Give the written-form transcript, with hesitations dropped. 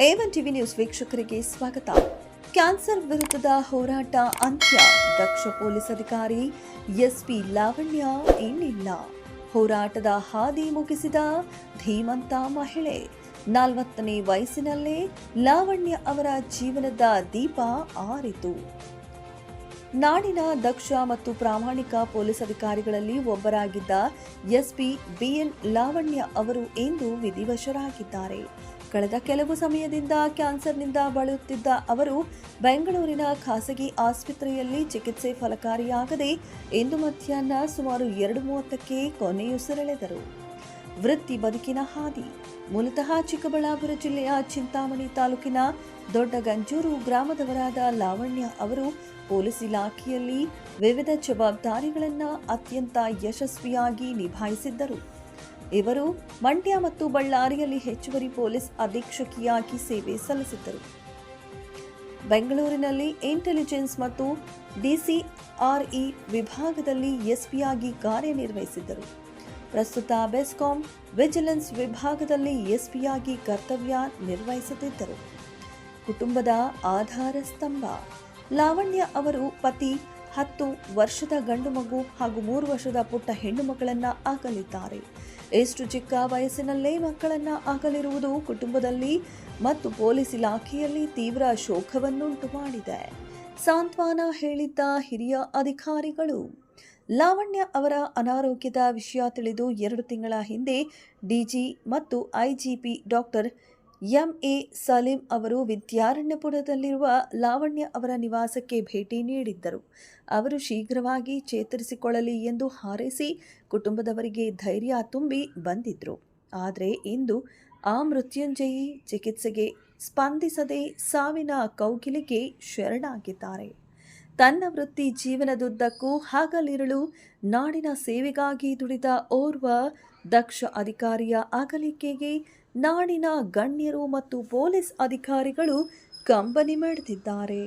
A1 TV news ವೀಕ್ಷಕರಿಗೆ ಸ್ವಾಗತ. Cancer ವಿರುದ್ಧದ ಹೋರಾಟ ಅಂತ್ಯ. ದಕ್ಷ ಪೊಲೀಸ್ ಅಧಿಕಾರಿ ಎಸ್ಪಿ ಲಾವಣ್ಯ ಇನ್ನಿಲ್ಲ. ಹೋರಾಟದ ಹಾದಿ ಮುಗಿಸಿದ ಧೀಮಂತ ಮಹಿಳೆ. 40ನೇ ವಯಸ್ಸಿನಲ್ಲೇ ಲಾವಣ್ಯ ಅವರ ಜೀವನದ ದೀಪ ಆರಿತು. ನಾಡಿನ ದಕ್ಷ ಮತ್ತು ಪ್ರಾಮಾಣಿಕ ಪೊಲೀಸ್ ಅಧಿಕಾರಿಗಳಲ್ಲಿ ಒಬ್ಬರಾಗಿದ್ದ ಎಸ್ಪಿ ಬಿಎನ್ ಲಾವಣ್ಯ ಅವರು ಇಂದು ವಿಧಿವಶರಾಗಿದ್ದಾರೆ. ಕಳೆದ ಕೆಲವು ಸಮಯದಿಂದ ಕ್ಯಾನ್ಸರ್ನಿಂದ ಬಳಲುತ್ತಿದ್ದ ಅವರು ಬೆಂಗಳೂರಿನ ಖಾಸಗಿ ಆಸ್ಪತ್ರೆಯಲ್ಲಿ ಚಿಕಿತ್ಸೆ ಫಲಕಾರಿಯಾಗದೆ ಇಂದು ಮಧ್ಯಾಹ್ನ ಸುಮಾರು 2:30ಕ್ಕೆ ಕೊನೆಯುಸಿರೆಳೆದರು. ವೃತ್ತಿ ಬದುಕಿನ ಹಾದಿ. ಮೂಲತಃ ಚಿಕ್ಕಬಳ್ಳಾಪುರ ಜಿಲ್ಲೆಯ ಚಿಂತಾಮಣಿ ತಾಲೂಕಿನ ದೊಡ್ಡಗಂಜೂರು ಗ್ರಾಮದವರಾದ ಲಾವಣ್ಯ ಅವರು ಪೊಲೀಸ್ ಇಲಾಖೆಯಲ್ಲಿ ವಿವಿಧ ಜವಾಬ್ದಾರಿಗಳನ್ನು ಅತ್ಯಂತ ಯಶಸ್ವಿಯಾಗಿ ನಿಭಾಯಿಸಿದ್ದರು. ಇವರು ಮಂಡ್ಯ ಮತ್ತು ಬಳ್ಳಾರಿಯಲ್ಲಿ ಹೆಚ್ಚುವರಿ ಪೊಲೀಸ್ ಅಧೀಕ್ಷಕಿಯಾಗಿ ಸೇವೆ ಸಲ್ಲಿಸಿದ್ದರು. ಬೆಂಗಳೂರಿನಲ್ಲಿ ಇಂಟೆಲಿಜೆನ್ಸ್ ಮತ್ತು ಡಿಸಿಆರ್ಇ ವಿಭಾಗದಲ್ಲಿ ಎಸ್ಪಿಯಾಗಿ ಕಾರ್ಯನಿರ್ವಹಿಸಿದ್ದರು. ಪ್ರಸ್ತುತ ಬೆಸ್ಕಾಂ ವಿಜಿಲೆನ್ಸ್ ವಿಭಾಗದಲ್ಲಿ ಎಸ್ಪಿಯಾಗಿ ಕರ್ತವ್ಯ ನಿರ್ವಹಿಸುತ್ತಿದ್ದರು. ಕುಟುಂಬದ ಆಧಾರ ಸ್ತಂಭ. ಲಾವಣ್ಯ ಅವರು ಪತಿ, 10 ವರ್ಷದ ಗಂಡು ಮಗು ಹಾಗೂ 3 ವರ್ಷದ ಪುಟ್ಟ ಹೆಣ್ಣು ಮಕ್ಕಳನ್ನ ಅಗಲಿದ್ದಾರೆ. ಎಷ್ಟು ಚಿಕ್ಕ ವಯಸ್ಸಿನಲ್ಲೇ ಮಕ್ಕಳನ್ನ ಅಗಲಿರುವುದು ಕುಟುಂಬದಲ್ಲಿ ಮತ್ತು ಪೊಲೀಸ್ ಇಲಾಖೆಯಲ್ಲಿ ತೀವ್ರ ಶೋಕವನ್ನುಂಟು ಮಾಡಿದೆ. ಸಾಂತ್ವನ ಹೇಳಿದ್ದ ಹಿರಿಯ ಅಧಿಕಾರಿಗಳು. ಲಾವಣ್ಯ ಅವರ ಅನಾರೋಗ್ಯದ ವಿಷಯ ತಿಳಿದು 2 ತಿಂಗಳ ಹಿಂದೆ ಡಿಜಿ ಮತ್ತು ಐಜಿಪಿ ಡಾಕ್ಟರ್ ಎಂಎ ಸಲೀಂ ಅವರು ವಿದ್ಯಾರಣ್ಯಪುರದಲ್ಲಿರುವ ಲಾವಣ್ಯ ಅವರ ನಿವಾಸಕ್ಕೆ ಭೇಟಿ ನೀಡಿದ್ದರು. ಅವರು ಶೀಘ್ರವಾಗಿ ಚೇತರಿಸಿಕೊಳ್ಳಲಿ ಎಂದು ಹಾರೈಸಿ ಕುಟುಂಬದವರಿಗೆ ಧೈರ್ಯ ತುಂಬಿ ಬಂದಿದ್ರು. ಆದರೆ ಇಂದು ಆ ಮೃತ್ಯುಂಜಯಿ ಚಿಕಿತ್ಸೆಗೆ ಸ್ಪಂದಿಸದೆ ಸಾವಿನ ಕೌಗಿಲಿಗೆ ಶರಣಾಗಿದ್ದಾರೆ. ತನ್ನ ವೃತ್ತಿ ಜೀವನದುದ್ದಕ್ಕೂ ಹಗಲಿರುಳು ನಾಡಿನ ಸೇವೆಗಾಗಿ ದುಡಿದ ಓರ್ವ ದಕ್ಷ ಅಧಿಕಾರಿಯ ಅಗಲಿಕೆಗೆ ನಾಡಿನ ಗಣ್ಯರು ಮತ್ತು ಪೊಲೀಸ್ ಅಧಿಕಾರಿಗಳು ಕಂಬನಿ ಮಿಡಿದಿದ್ದಾರೆ.